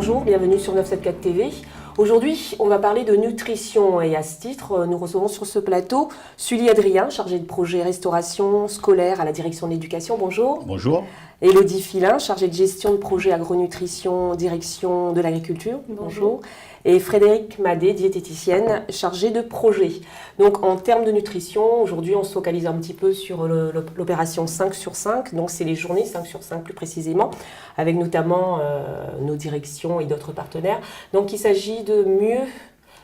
bonjour, bienvenue sur 974 TV. Aujourd'hui, on va parler de nutrition et à ce titre, nous recevons sur ce plateau Sully Adrien, chargé de projet restauration scolaire à la direction de l'éducation. Bonjour. Bonjour. Élodie Filin, chargée de gestion de projet agronutrition, direction de l'agriculture. Bonjour. Et Frédéric Madé, diététicienne, chargée de projet. Donc en termes de nutrition, aujourd'hui on se focalise un petit peu sur l'opération 5 sur 5, donc c'est les journées 5 sur 5 plus précisément, avec notamment nos directions et d'autres partenaires. Donc il s'agit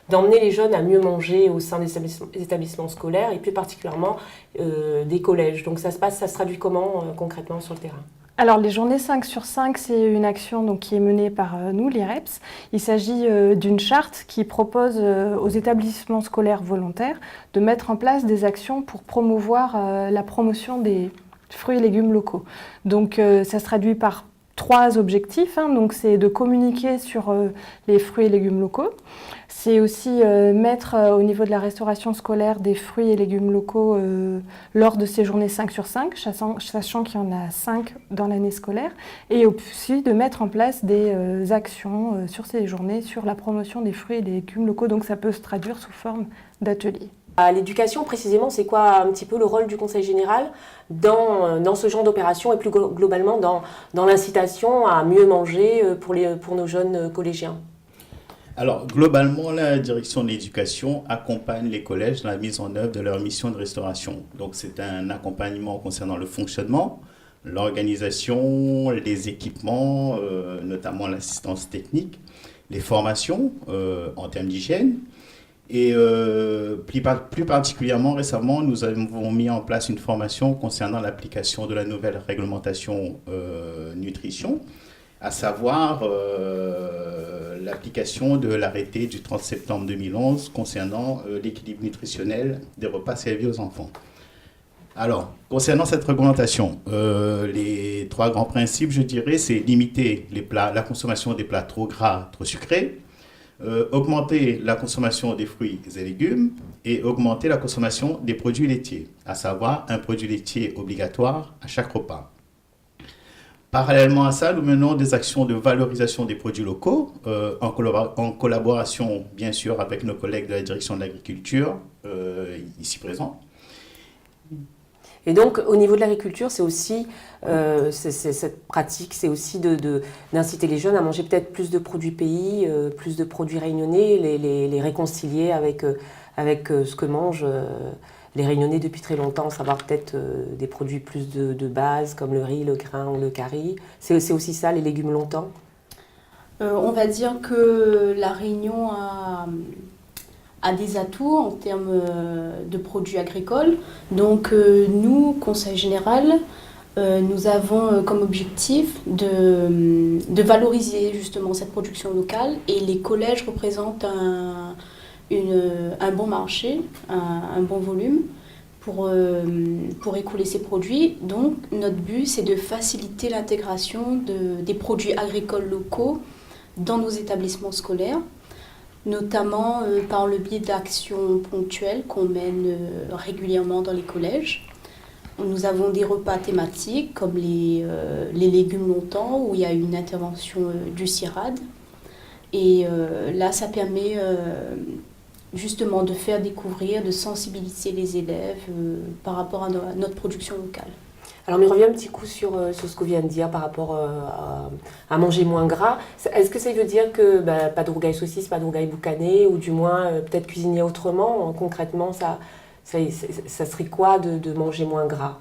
d'emmener les jeunes à mieux manger au sein des établissements scolaires et plus particulièrement des collèges. Donc ça se traduit comment concrètement sur le terrain ? Alors les journées 5 sur 5, c'est une action donc, qui est menée par nous, l'IREPS. Il s'agit d'une charte qui propose aux établissements scolaires volontaires de mettre en place des actions pour promouvoir la promotion des fruits et légumes locaux. Donc ça se traduit par 3 objectifs. Donc c'est de communiquer sur les fruits et légumes locaux. C'est aussi mettre au niveau de la restauration scolaire des fruits et légumes locaux lors de ces journées 5 sur 5, sachant qu'il y en a 5 dans l'année scolaire. Et aussi de mettre en place des actions sur ces journées sur la promotion des fruits et des légumes locaux. Donc ça peut se traduire sous forme d'ateliers. À l'éducation, précisément, c'est quoi un petit peu le rôle du Conseil général dans ce genre d'opération et plus globalement dans l'incitation à mieux manger pour nos jeunes collégiens ? Alors, globalement, la direction de l'éducation accompagne les collèges dans la mise en œuvre de leur mission de restauration. Donc, c'est un accompagnement concernant le fonctionnement, l'organisation, les équipements, notamment l'assistance technique, les formations en termes d'hygiène. Et plus particulièrement, récemment, nous avons mis en place une formation concernant l'application de la nouvelle réglementation nutrition, à savoir l'application de l'arrêté du 30 septembre 2011 concernant l'équilibre nutritionnel des repas servis aux enfants. Alors, concernant cette réglementation, les 3 grands principes, je dirais, c'est limiter la consommation des plats trop gras, trop sucrés, augmenter la consommation des fruits et légumes et augmenter la consommation des produits laitiers, à savoir un produit laitier obligatoire à chaque repas. Parallèlement à ça, nous menons des actions de valorisation des produits locaux en collaboration, bien sûr, avec nos collègues de la direction de l'agriculture, ici présents. Et donc, au niveau de l'agriculture, c'est aussi, cette pratique, c'est aussi d'inciter les jeunes à manger peut-être plus de produits pays, plus de produits réunionnais, les réconcilier avec ce que mangent les Réunionnais depuis très longtemps, savoir peut-être des produits plus de base, comme le riz, le grain ou le curry. C'est aussi ça, les légumes longtemps ? On va dire que la Réunion a des atouts en termes de produits agricoles. Donc nous, Conseil général, nous avons comme objectif de valoriser justement cette production locale et les collèges représentent un bon marché, un bon volume pour écouler ces produits. Donc notre but, c'est de faciliter l'intégration des produits agricoles locaux dans nos établissements scolaires, notamment par le biais d'actions ponctuelles qu'on mène régulièrement dans les collèges. Nous avons des repas thématiques comme les légumes longtemps où il y a une intervention du CIRAD. Et là, ça permet justement de faire découvrir, de sensibiliser les élèves par rapport à notre production locale. Alors, on revient un petit coup sur ce qu'on vient de dire par rapport à manger moins gras. Est-ce que ça veut dire que pas de rougail saucisse, pas de rougail boucané, ou du moins peut-être cuisiner autrement ? Concrètement, ça serait quoi de manger moins gras ?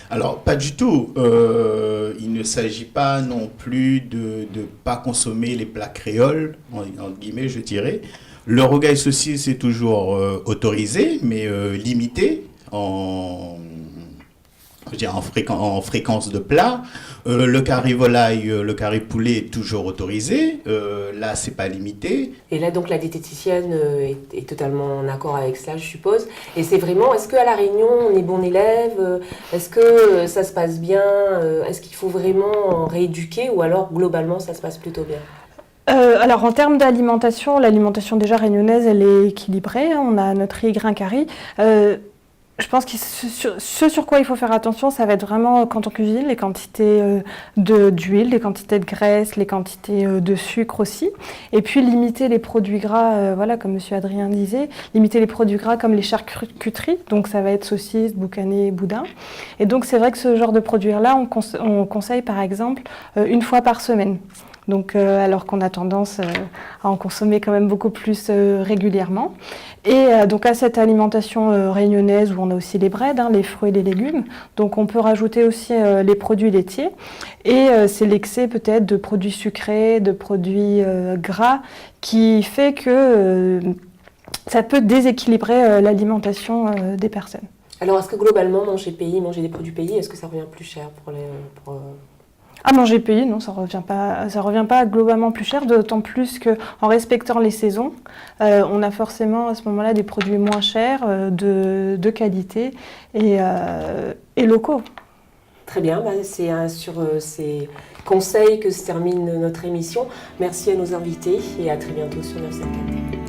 Alors, pas du tout. Il ne s'agit pas non plus de ne pas consommer les plats créoles, entre guillemets, je dirais. Le rougail saucisse est toujours autorisé, mais limité en fréquence de plat. Le curry volaille, le curry poulet est toujours autorisé. Là, c'est pas limité. Et là, donc, la diététicienne est totalement en accord avec cela, je suppose. Et c'est vraiment, est-ce qu'à La Réunion, on est bon élève ? Est-ce que ça se passe bien ? Est-ce qu'il faut vraiment rééduquer ou alors, globalement, ça se passe plutôt bien ? Alors en termes d'alimentation, l'alimentation déjà réunionnaise, elle est équilibrée. On a notre riz, grain, curry. Je pense que ce sur quoi il faut faire attention, ça va être vraiment quand on cuisine, les quantités d'huile, les quantités de graisse, les quantités de sucre aussi. Et puis limiter les produits gras, voilà, comme Monsieur Adrien disait, limiter les produits gras comme les charcuteries. Donc ça va être saucisses, boucanais, boudin. Et donc c'est vrai que ce genre de produits-là, on conseille par exemple une fois par semaine. Donc, alors qu'on a tendance à en consommer quand même beaucoup plus régulièrement. Et donc à cette alimentation réunionnaise où on a aussi les breads, les fruits et les légumes, donc on peut rajouter aussi les produits laitiers. Et c'est l'excès peut-être de produits sucrés, de produits gras qui fait que ça peut déséquilibrer l'alimentation des personnes. Alors, est-ce que globalement, manger des produits pays, est-ce que ça revient plus cher À manger pays, non, ça revient pas globalement plus cher, d'autant plus qu'en respectant les saisons, on a forcément à ce moment-là des produits moins chers, de qualité et locaux. Très bien, c'est sur ces conseils que se termine notre émission. Merci à nos invités et à très bientôt sur 954.